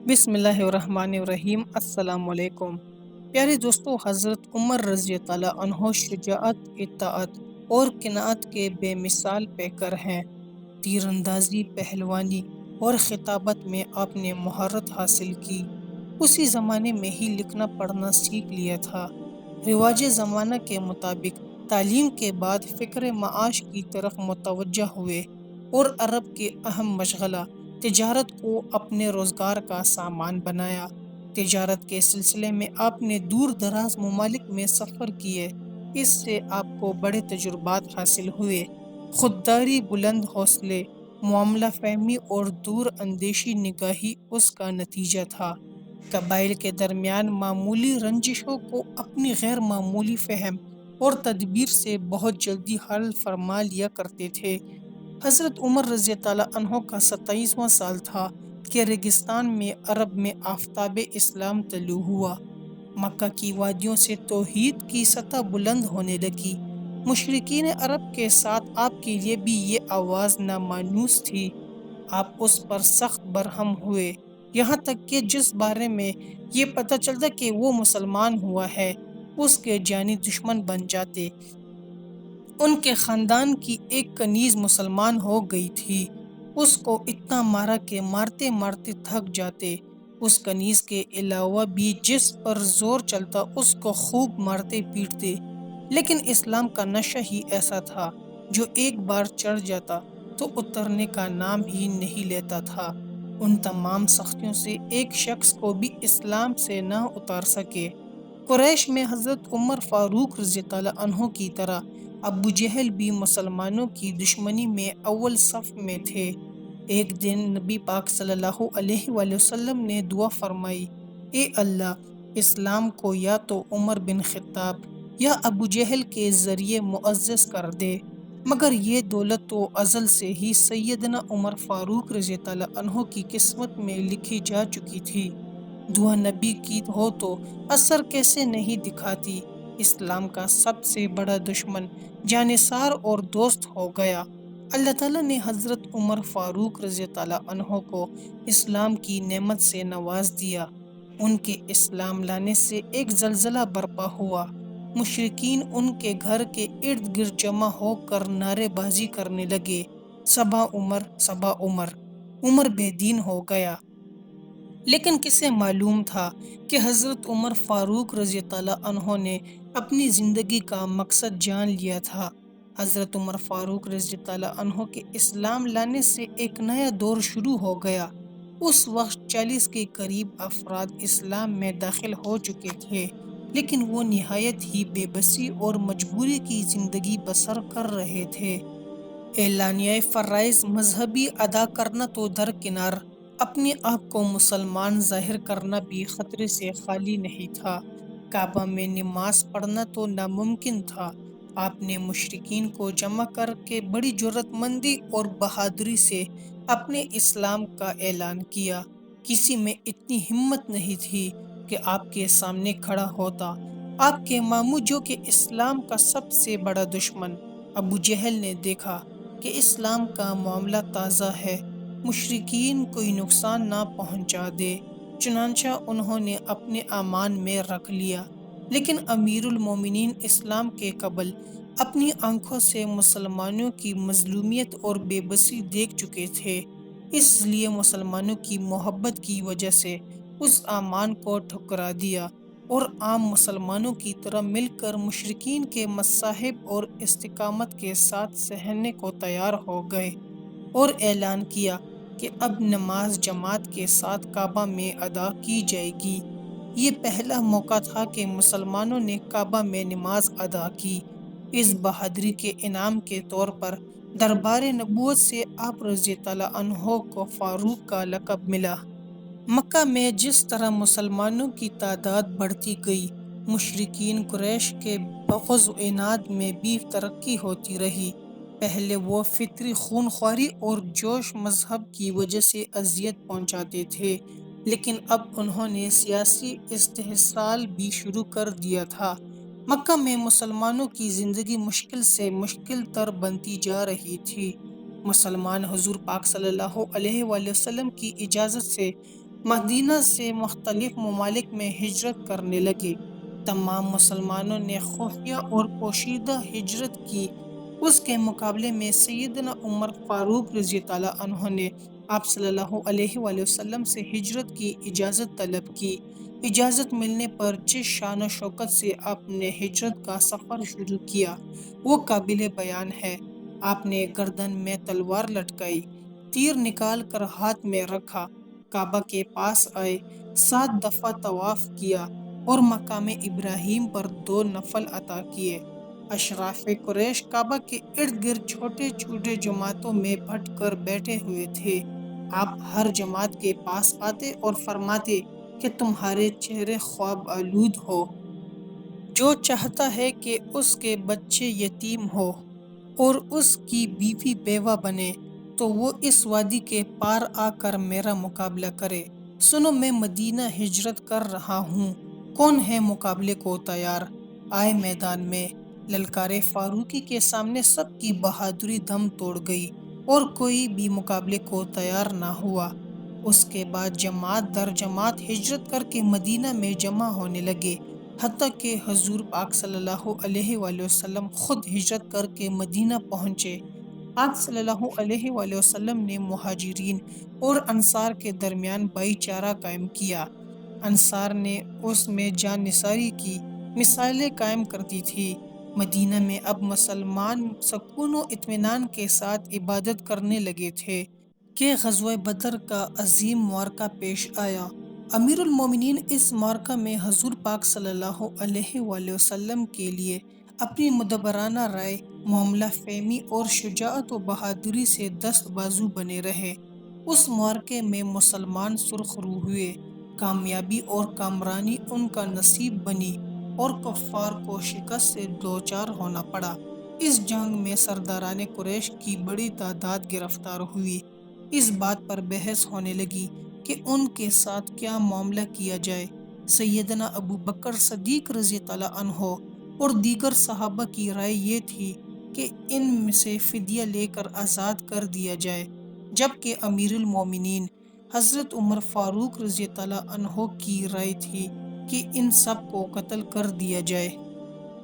بسم اللہ الرحمن الرحیم۔ السلام علیکم پیارے دوستو، حضرت عمر رضی تعالیٰ عنہ شجاعت، اطاعت اور قناعت کے بے مثال پیکر ہیں۔ تیر اندازی، پہلوانی اور خطابت میں آپ نے مہارت حاصل کی۔ اسی زمانے میں ہی لکھنا پڑھنا سیکھ لیا تھا۔ رواج زمانہ کے مطابق تعلیم کے بعد فکر معاش کی طرف متوجہ ہوئے اور عرب کے اہم مشغلہ تجارت کو اپنے روزگار کا سامان بنایا۔ تجارت کے سلسلے میں آپ نے دور دراز ممالک میں سفر کیے۔ اس سے آپ کو بڑے تجربات حاصل ہوئے۔ خودداری، بلند حوصلے، معاملہ فہمی اور دور اندیشی نگاہی اس کا نتیجہ تھا۔ قبائل کے درمیان معمولی رنجشوں کو اپنی غیر معمولی فہم اور تدبیر سے بہت جلدی حل فرما لیا کرتے تھے۔ حضرت عمر رضی تعالیٰ عنہ کا 27واں سال تھا کہ ریگستان میں عرب میں آفتاب اسلام طلوع ہوا۔ مکہ کی وادیوں سے توحید کی سطح بلند ہونے لگی۔ مشرکین عرب کے ساتھ آپ کے لیے بھی یہ آواز نامانوس تھی۔ آپ اس پر سخت برہم ہوئے، یہاں تک کہ جس بارے میں یہ پتہ چلتا کہ وہ مسلمان ہوا ہے، اس کے جانی دشمن بن جاتے۔ ان کے خاندان کی ایک کنیز مسلمان ہو گئی تھی۔ اس کو اتنا مارا کہ مارتے مارتے تھک جاتے۔ اس کنیز کے علاوہ بھی جس پر زور چلتا اس کو خوب مارتے پیٹتے۔ لیکن اسلام کا نشہ ہی ایسا تھا جو ایک بار چڑھ جاتا تو اترنے کا نام ہی نہیں لیتا تھا۔ ان تمام سختیوں سے ایک شخص کو بھی اسلام سے نہ اتار سکے۔ قریش میں حضرت عمر فاروق رضی اللہ عنہ کی طرح ابو جہل بھی مسلمانوں کی دشمنی میں اول صف میں تھے۔ ایک دن نبی پاک صلی اللہ علیہ وآلہ وسلم نے دعا فرمائی، اے اللہ، اسلام کو یا تو عمر بن خطاب یا ابو جہل کے ذریعے معزز کر دے، مگر یہ دولت تو ازل سے ہی سیدنا عمر فاروق رضی اللہ عنہ کی قسمت میں لکھی جا چکی تھی۔ دعا نبی کی ہو تو اثر کیسے نہیں دکھاتی۔ اسلام کا سب سے بڑا دشمن جانثار اور دوست ہو گیا۔ اللہ تعالیٰ نے حضرت عمر فاروق رضی اللہ عنہ کو اسلام کی نعمت سے نواز دیا۔ ان کے اسلام لانے سے ایک زلزلہ برپا ہوا۔ مشرکین ان کے گھر کے ارد گرد جمع ہو کر نعرے بازی کرنے لگے، صبا عمر، صبا عمر، عمر بے دین ہو گیا۔ لیکن کسے معلوم تھا کہ حضرت عمر فاروق رضی اللہ عنہ نے اپنی زندگی کا مقصد جان لیا تھا۔ حضرت عمر فاروق رضی اللہ عنہ کے اسلام لانے سے ایک نیا دور شروع ہو گیا۔ اس وقت 40 کے قریب افراد اسلام میں داخل ہو چکے تھے، لیکن وہ نہایت ہی بے بسی اور مجبوری کی زندگی بسر کر رہے تھے۔ اعلانیہ فرائض مذہبی ادا کرنا تو درکنار، اپنے آپ کو مسلمان ظاہر کرنا بھی خطرے سے خالی نہیں تھا۔ کعبہ میں نماز پڑھنا تو ناممکن تھا۔ آپ نے مشرکین کو جمع کر کے بڑی جرأت مندی اور بہادری سے اپنے اسلام کا اعلان کیا۔ کسی میں اتنی ہمت نہیں تھی کہ آپ کے سامنے کھڑا ہوتا۔ آپ کے ماموں، جو کہ اسلام کا سب سے بڑا دشمن ابو جہل، نے دیکھا کہ اسلام کا معاملہ تازہ ہے، مشرکین کوئی نقصان نہ پہنچا دے، چنانچہ انہوں نے اپنے امان میں رکھ لیا۔ لیکن امیر المومنین اسلام کے قبل اپنی آنکھوں سے مسلمانوں کی مظلومیت اور بے بسی دیکھ چکے تھے، اس لیے مسلمانوں کی محبت کی وجہ سے اس امان کو ٹھکرا دیا اور عام مسلمانوں کی طرح مل کر مشرکین کے مصائب اور استقامت کے ساتھ سہنے کو تیار ہو گئے، اور اعلان کیا کہ اب نماز جماعت کے ساتھ کعبہ میں ادا کی جائے گی۔ یہ پہلا موقع تھا کہ مسلمانوں نے کعبہ میں نماز ادا کی۔ اس بہادری کے انعام کے طور پر دربار نبوت سے آپ رضی اللہ عنہ کو فاروق کا لقب ملا۔ مکہ میں جس طرح مسلمانوں کی تعداد بڑھتی گئی، مشرکین قریش کے بغض و عناد میں بھی ترقی ہوتی رہی۔ پہلے وہ فطری خونخواری اور جوش مذہب کی وجہ سے اذیت پہنچاتے تھے، لیکن اب انہوں نے سیاسی استحصال بھی شروع کر دیا تھا۔ مکہ میں مسلمانوں کی زندگی مشکل سے مشکل تر بنتی جا رہی تھی۔ مسلمان حضور پاک صلی اللہ علیہ وآلہ وسلم کی اجازت سے مدینہ سے مختلف ممالک میں ہجرت کرنے لگے۔ تمام مسلمانوں نے خفیہ اور پوشیدہ ہجرت کی۔ اس کے مقابلے میں سیدنا عمر فاروق رضی اللہ عنہ نے آپ صلی اللہ علیہ وآلہ وسلم سے ہجرت کی اجازت طلب کی۔ اجازت ملنے پر جس شان و شوکت سے آپ نے ہجرت کا سفر شروع کیا وہ قابل بیان ہے۔ آپ نے گردن میں تلوار لٹکائی، تیر نکال کر ہاتھ میں رکھا، کعبہ کے پاس آئے، 7 دفعہ طواف کیا اور مقام ابراہیم پر 2 نفل عطا کیے۔ اشراف قریش کعبہ کے ارد گرد چھوٹے چھوٹے جماعتوں میں بٹ کر بیٹھے ہوئے تھے۔ آپ ہر جماعت کے پاس آتے اور فرماتے کہ تمہارے چہرے خواب آلود ہو۔ جو چاہتا ہے کہ اس کے بچے یتیم ہو اور اس کی بیوی بیوہ بنے تو وہ اس وادی کے پار آ کر میرا مقابلہ کرے۔ سنو، میں مدینہ ہجرت کر رہا ہوں، کون ہے مقابلے کو تیار؟ آئے میدان میں۔ للکار فاروقی کے سامنے سب کی بہادری دم توڑ گئی اور کوئی بھی مقابلے کو تیار نہ ہوا۔ اس کے بعد جماعت در جماعت ہجرت کر کے مدینہ میں جمع ہونے لگے، حتیٰ کہ حضور پاک صلی اللہ علیہ وآلہ وسلم خود ہجرت کر کے مدینہ پہنچے۔ آپ صلی اللہ علیہ وآلہ وسلم نے مہاجرین اور انصار کے درمیان بھائی چارہ قائم کیا۔ انصار نے اس میں جان نثاری کی مثالیں قائم کرتی تھی۔ مدینہ میں اب مسلمان سکون و اطمینان کے ساتھ عبادت کرنے لگے تھے کہ غزوہ بدر کا عظیم معرکہ پیش آیا۔ امیر المومنین اس معرکہ میں حضور پاک صلی اللہ علیہ وآلہ وسلم کے لیے اپنی مدبرانہ رائے، معاملہ فہمی اور شجاعت و بہادری سے دست بازو بنے رہے۔ اس معرکے میں مسلمان سرخ رو ہوئے، کامیابی اور کامرانی ان کا نصیب بنی اور کفار کو شکست سے دوچار ہونا پڑا۔ اس جنگ میں سرداران قریش کی بڑی تعداد گرفتار ہوئی۔ اس بات پر بحث ہونے لگی کہ ان کے ساتھ کیا معاملہ کیا جائے۔ سیدنا ابو بکر صدیق رضی اللہ عنہ اور دیگر صحابہ کی رائے یہ تھی کہ ان میں سے فدیہ لے کر آزاد کر دیا جائے، جبکہ امیر المومنین حضرت عمر فاروق رضی اللہ عنہ کی رائے تھی کہ ان سب کو قتل کر دیا جائے۔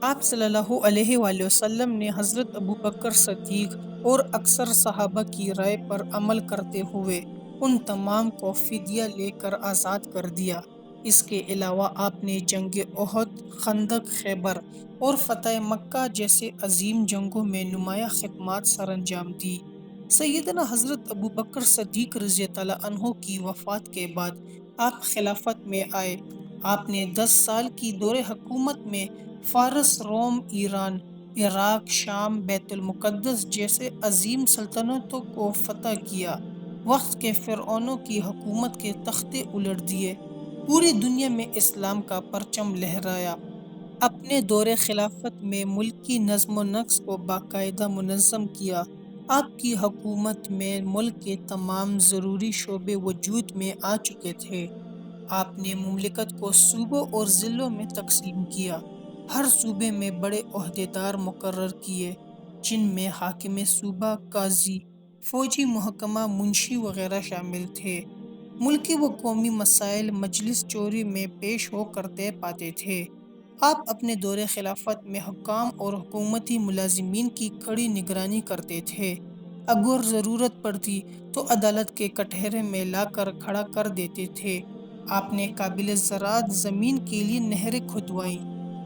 آپ صلی اللہ علیہ وآلہ وسلم نے حضرت ابو بکر صدیق اور اکثر صحابہ کی رائے پر عمل کرتے ہوئے ان تمام کو فدیہ لے کر آزاد کر دیا۔ اس کے علاوہ آپ نے جنگ احد، خندق، خیبر اور فتح مکہ جیسے عظیم جنگوں میں نمایاں خدمات سر انجام دی۔ سیدنا حضرت ابو بکر صدیق رضی اللہ عنہ کی وفات کے بعد آپ خلافت میں آئے۔ آپ نے 10 سال کی دور حکومت میں فارس، روم، ایران، عراق، شام، بیت المقدس جیسے عظیم سلطنتوں کو فتح کیا، وقت کے فرعونوں کی حکومت کے تختے الٹ دیے، پوری دنیا میں اسلام کا پرچم لہرایا۔ اپنے دور خلافت میں ملکی نظم و نسق کو باقاعدہ منظم کیا۔ آپ کی حکومت میں ملک کے تمام ضروری شعبے وجود میں آ چکے تھے۔ آپ نے مملکت کو صوبوں اور ضلعوں میں تقسیم کیا، ہر صوبے میں بڑے عہدیدار مقرر کیے، جن میں حاکم صوبہ، قاضی، فوجی محکمہ، منشی وغیرہ شامل تھے۔ ملکی و قومی مسائل مجلس چوری میں پیش ہو کر طے پاتے تھے۔ آپ اپنے دور خلافت میں حکام اور حکومتی ملازمین کی کڑی نگرانی کرتے تھے۔ اگر ضرورت پڑتی تو عدالت کے کٹہرے میں لا کر کھڑا کر دیتے تھے۔ آپ نے قابل زراعت زمین کے لیے نہریں کھدوائیں،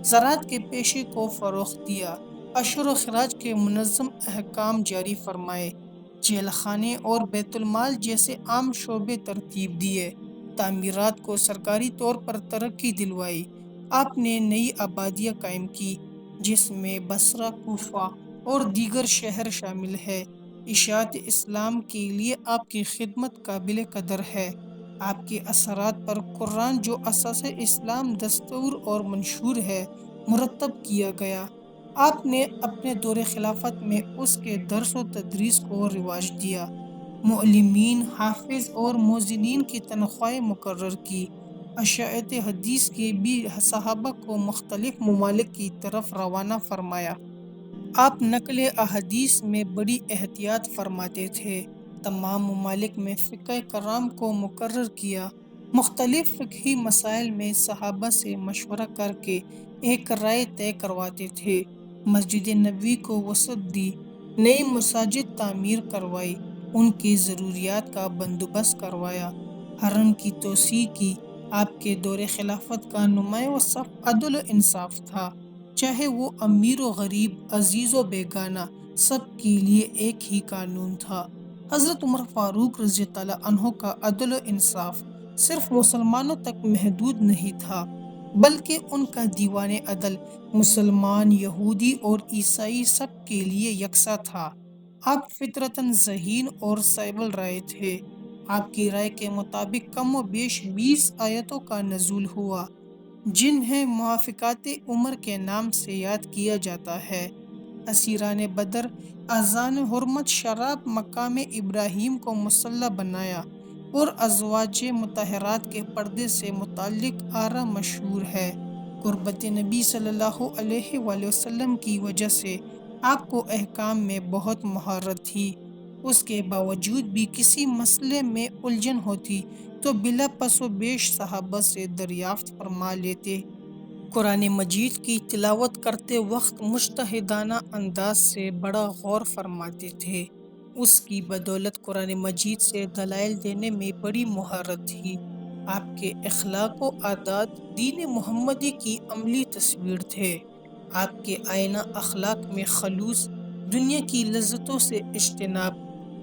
زراعت کے پیشے کو فروغ دیا، عشر و خراج کے منظم احکام جاری فرمائے، جیل خانے اور بیت المال جیسے عام شعبے ترتیب دیے، تعمیرات کو سرکاری طور پر ترقی دلوائی۔ آپ نے نئی آبادیاں قائم کی، جس میں بصرہ، کوفہ اور دیگر شہر شامل ہے۔ اشاعت اسلام کے لیے آپ کی خدمت قابل قدر ہے۔ آپ کے اثرات پر قرآن، جو اساس اسلام دستور اور منشور ہے، مرتب کیا گیا۔ آپ نے اپنے دور خلافت میں اس کے درس و تدریس کو رواج دیا، معلمین، حافظ اور موذنین کی تنخواہیں مقرر کی، اشاعت حدیث کے بھی صحابہ کو مختلف ممالک کی طرف روانہ فرمایا۔ آپ نقل احادیث میں بڑی احتیاط فرماتے تھے۔ تمام ممالک میں فقہ کرام کو مقرر کیا۔ مختلف فقہی مسائل میں صحابہ سے مشورہ کر کے ایک رائے طے کرواتے تھے۔ مسجد نبوی کو وسعت دی، نئی مساجد تعمیر کروائی، ان کی ضروریات کا بندوبست کروایا، حرم کی توسیع کی۔ آپ کے دور خلافت کا نمایاں صف عدل و انصاف تھا، چاہے وہ امیر و غریب، عزیز و بیگانہ، سب کے لیے ایک ہی قانون تھا۔ حضرت عمر فاروق رضی اللہ عنہ کا عدل و انصاف صرف مسلمانوں تک محدود نہیں تھا، بلکہ ان کا دیوان عدل مسلمان، یہودی اور عیسائی سب کے لیے یکساں تھا۔ آپ فطرتاً ذہین اور صائب الرائے تھے۔ آپ کی رائے کے مطابق کم و بیش 20 آیتوں کا نزول ہوا، جنہیں موافقات عمر کے نام سے یاد کیا جاتا ہے۔ اسیران بدر، اذان حرمت، شراب، مقام ابراہیم کو مسلح بنایا اور ازواج مطہرات کے پردے سے متعلق آرا مشہور ہے۔ قربت نبی صلی اللہ علیہ وآلہ وسلم کی وجہ سے آپ کو احکام میں بہت مہارت تھی۔ اس کے باوجود بھی کسی مسئلے میں الجھن ہوتی تو بلا پس و بیش صحابہ سے دریافت فرما لیتے۔ قرآن مجید کی تلاوت کرتے وقت مجتہدانہ انداز سے بڑا غور فرماتے تھے۔ اس کی بدولت قرآن مجید سے دلائل دینے میں بڑی مہارت تھی۔ آپ کے اخلاق و عادات دین محمدی کی عملی تصویر تھے۔ آپ کے آئینہ اخلاق میں خلوص، دنیا کی لذتوں سے اجتناب،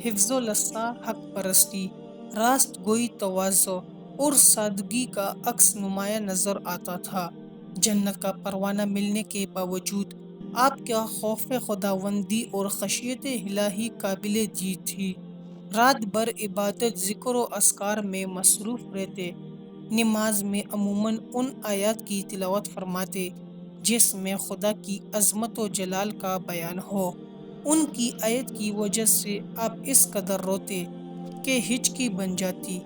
حفظ و لصا، حق پرستی، راست گوئی، تواضع اور سادگی کا عکس نمایاں نظر آتا تھا۔ جنت کا پروانہ ملنے کے باوجود آپ کا خوف خداوندی اور خشیت الہی قابل دید تھی۔ رات بھر عبادت، ذکر و اذکار میں مصروف رہتے۔ نماز میں عموماً ان آیات کی تلاوت فرماتے جس میں خدا کی عظمت و جلال کا بیان ہو۔ ان کی آیت کی وجہ سے آپ اس قدر روتے کہ ہچکی بن جاتی۔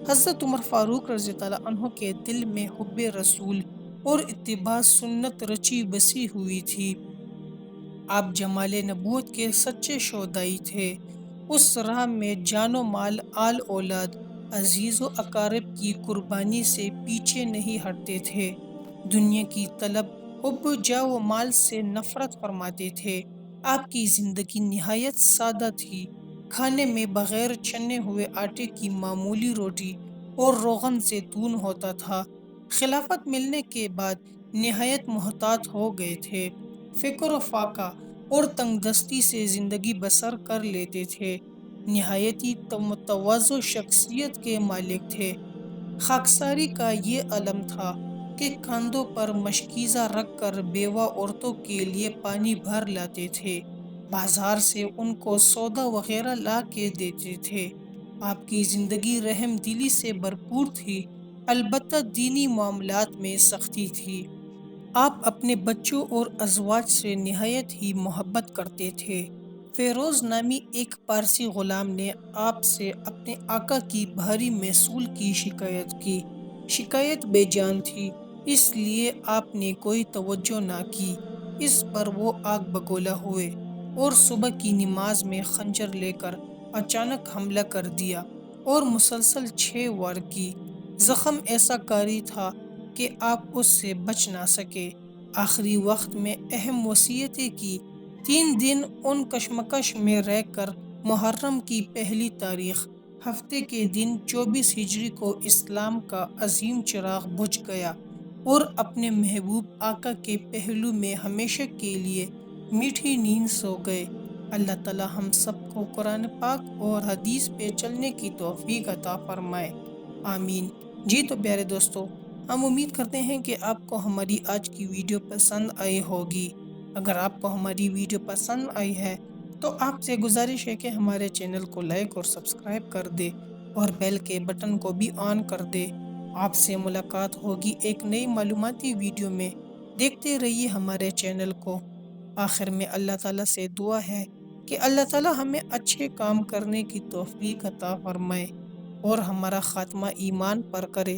حضرت عمر فاروق رضی اللہ عنہ کے دل میں حب رسول اور اتباع سنت رچی بسی ہوئی تھی۔ آپ جمال نبوت کے سچے شہدائی تھے۔ اس راہ میں جان و مال، آل اولاد، عزیز و اقارب کی قربانی سے پیچھے نہیں ہٹتے تھے۔ دنیا کی طلب، حب جاہ و مال سے نفرت فرماتے تھے۔ آپ کی زندگی نہایت سادہ تھی۔ کھانے میں بغیر چھنے ہوئے آٹے کی معمولی روٹی اور روغن زیتون ہوتا تھا۔ خلافت ملنے کے بعد نہایت محتاط ہو گئے تھے۔ فقر و فاقہ اور تنگ دستی سے زندگی بسر کر لیتے تھے۔ نہایت ہی متواضع شخصیت کے مالک تھے۔ خاکساری کا یہ علم تھا کہ کاندھوں پر مشکیزہ رکھ کر بیوہ عورتوں کے لیے پانی بھر لاتے تھے، بازار سے ان کو سودا وغیرہ لا کے دیتے تھے۔ آپ کی زندگی رحم دلی سے بھرپور تھی، البتہ دینی معاملات میں سختی تھی۔ آپ اپنے بچوں اور ازواج سے نہایت ہی محبت کرتے تھے۔ فیروز نامی ایک پارسی غلام نے آپ سے اپنے آقا کی بھاری محصول کی شکایت کی۔ شکایت بے جان تھی، اس لیے آپ نے کوئی توجہ نہ کی۔ اس پر وہ آگ بگولا ہوئے اور صبح کی نماز میں خنجر لے کر اچانک حملہ کر دیا اور مسلسل 6 وار کی۔ زخم ایسا کاری تھا کہ آپ اس سے بچ نہ سکے۔ آخری وقت میں اہم وصیتیں کی۔ 3 دن ان کشمکش میں رہ کر محرم کی پہلی تاریخ، ہفتے کے دن 24 ہجری کو اسلام کا عظیم چراغ بجھ گیا اور اپنے محبوب آقا کے پہلو میں ہمیشہ کے لیے میٹھی نیند سو گئے۔ اللہ تعالی ہم سب کو قرآن پاک اور حدیث پہ چلنے کی توفیق عطا فرمائے، آمین۔ جی تو پیارے دوستو، ہم امید کرتے ہیں کہ آپ کو ہماری آج کی ویڈیو پسند آئی ہوگی۔ اگر آپ کو ہماری ویڈیو پسند آئی ہے تو آپ سے گزارش ہے کہ ہمارے چینل کو لائک اور سبسکرائب کر دے اور بیل کے بٹن کو بھی آن کر دے۔ آپ سے ملاقات ہوگی ایک نئی معلوماتی ویڈیو میں۔ دیکھتے رہیے ہمارے چینل کو۔ آخر میں اللہ تعالیٰ سے دعا ہے کہ اللہ تعالیٰ ہمیں اچھے کام کرنے کی توفیق عطا فرمائے اور ہمارا خاتمہ ایمان پر کرے۔